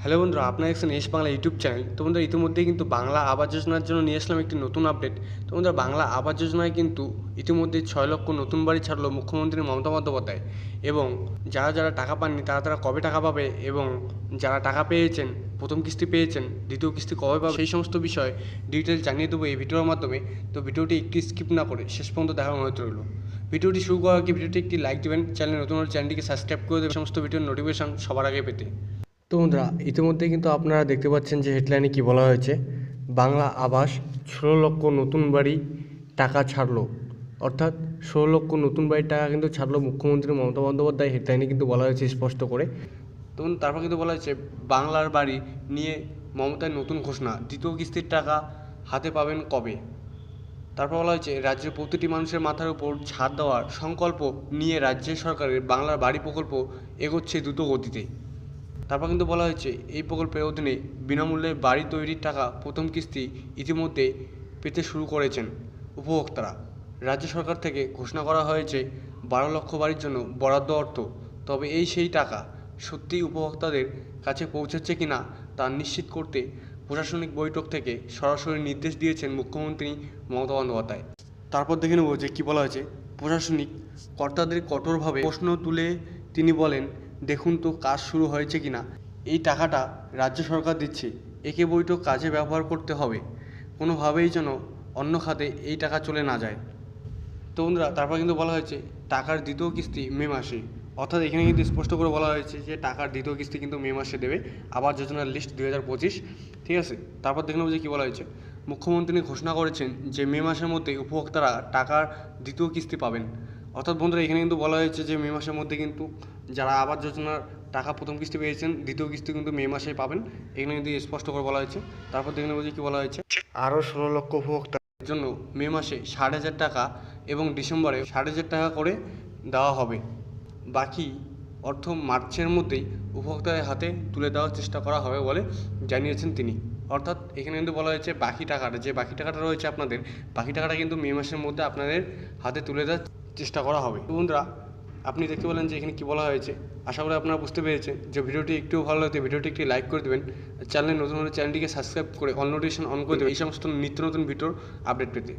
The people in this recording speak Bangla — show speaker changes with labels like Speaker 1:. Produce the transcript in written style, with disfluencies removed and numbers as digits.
Speaker 1: হ্যালো বন্ধুরা, আপনারা দেখছেন এস বাংলা ইউটিউব চ্যানেল। তো বন্ধুরা, ইতিমধ্যেই কিন্তু বাংলা আবাস যোজনার জন্য নিয়ে আসলাম একটি নতুন আপডেট। তো বন্ধুরা, বাংলা আবাস যোজনায় কিন্তু ইতিমধ্যে 6 লক্ষ নতুন বাড়ি ছাড়লো মুখ্যমন্ত্রী মমতা বন্দ্যোপাধ্যায়। এবং যারা যারা টাকা পাননি তারা তারা কবে টাকা পাবে, এবং যারা টাকা পেয়েছেন, প্রথম কিস্তি পেয়েছেন, দ্বিতীয় কিস্তি কবে পাবে, সেই সমস্ত বিষয় ডিটেল জানিয়ে দেবো এই ভিডিওর মাধ্যমে। তো ভিডিওটি একটি স্কিপ না করে শেষ পর্যন্ত দেখার অনুরোধ রইল। ভিডিওটি শুরু করার আগে ভিডিওটি একটি লাইক দেবেন, চ্যানেলে নতুন হলে চ্যানেলটিকে সাবস্ক্রাইব করে দেবেন সমস্ত ভিডিওর নোটিফিকেশন সবার আগে পেতে। তো বন্ধুরা, ইতিমধ্যে কিন্তু আপনারা দেখতে পাচ্ছেন যে হেডলাইনে কী বলা হয়েছে, বাংলা আবাস 16 লক্ষ নতুন বাড়ি টাকা ছাড়লো। অর্থাৎ 16 লক্ষ নতুন বাড়ির টাকা কিন্তু ছাড়লো মুখ্যমন্ত্রী মমতা বন্দ্যোপাধ্যায়। হেডলাইনে কিন্তু বলা হয়েছে স্পষ্ট করে। তো তারপর কিন্তু বলা হয়েছে বাংলার বাড়ি নিয়ে মমতার নতুন ঘোষণা, দ্বিতীয় কিস্তির টাকা হাতে পাবেন কবে। তারপর বলা হয়েছে রাজ্যের প্রতিটি মানুষের মাথার উপর ছাদ দেওয়ার সংকল্প নিয়ে রাজ্য সরকারের বাংলার বাড়ি প্রকল্প এগোচ্ছে দ্রুত গতিতে। তারপর কিন্তু বলা হয়েছে এই প্রকল্পের অধীনে বিনামূল্যে বাড়ি তৈরির টাকা প্রথম কিস্তি ইতিমধ্যে পেতে শুরু করেছেন উপভোক্তারা। রাজ্য সরকার থেকে ঘোষণা করা হয়েছে 12 লক্ষ বাড়ির জন্য বরাদ্দ অর্থ। তবে সেই টাকা সত্যিই উপভোক্তাদের কাছে পৌঁছচ্ছে কিনা তা নিশ্চিত করতে প্রশাসনিক বৈঠক থেকে সরাসরি নির্দেশ দিয়েছেন মুখ্যমন্ত্রী মমতা বন্দ্যোপাধ্যায়। তারপর দেখে নেব যে কী বলা হয়েছে। প্রশাসনিক কর্তাদের কঠোরভাবে প্রশ্ন তুলে তিনি বলেন, দেখুন তো কাজ শুরু হয়েছে কিনা। এই টাকাটা রাজ্য সরকার দিচ্ছে, একে বৈঠক কাজে ব্যবহার করতে হবে, কোনোভাবেই যেন অন্য খাতে এই টাকা চলে না যায়। তো বন্ধুরা, তারপর কিন্তু বলা হয়েছে টাকার দ্বিতীয় কিস্তি মে মাসে। অর্থাৎ এখানে কিন্তু স্পষ্ট করে বলা হয়েছে যে টাকার দ্বিতীয় কিস্তি কিন্তু মে মাসে দেবে আবাস যোজনার লিস্ট 2025। ঠিক আছে, তারপর দেখে নেব যে কী বলা হয়েছে। মুখ্যমন্ত্রী ঘোষণা করেছেন যে মে মাসের মধ্যে উপভোক্তারা টাকার দ্বিতীয় কিস্তি পাবেন। অর্থাৎ বন্ধুরা, এখানে কিন্তু বলা হয়েছে যে মে মাসের মধ্যে কিন্তু যারা আবাস যোজনার টাকা প্রথম কিস্তি পেয়েছেন, দ্বিতীয় কিস্তি কিন্তু মে মাসেই পাবেন। এখানে কিন্তু স্পষ্ট করে বলা হয়েছে। তারপর দেখে নেব যে কী বলা হয়েছে, আরও 16 লক্ষ উপভোক্তার জন্য মে মাসে 60,000 টাকা এবং ডিসেম্বরে 60,000 টাকা করে দেওয়া হবে। বাকি অর্থ মার্চের মধ্যেই উপভোক্তাদের হাতে তুলে দেওয়ার চেষ্টা করা হবে বলে জানিয়েছেন তিনি। অর্থাৎ এখানে কিন্তু বলা হয়েছে বাকি টাকাটা রয়েছে আপনাদের, বাকি টাকাটা কিন্তু মে মাসের মধ্যে আপনাদের হাতে তুলে দেওয়ার চেষ্টা করা হবে। বন্ধুরা, আপনি দেখতে পেলেন যে এখানে কী বলা হয়েছে। আশা করি আপনারা বুঝতে পেরেছেন। যে ভিডিওটি একটু ভালো লাগলে ভিডিওটি একটি লাইক করে দেবেন, চ্যানেলে নতুন হলে চ্যানেলটিকে সাবস্ক্রাইব করে অল নোটিফিকেশন অন করে দেবেন এই সমস্ত নিত্য নতুন ভিডিওর আপডেট পেতে।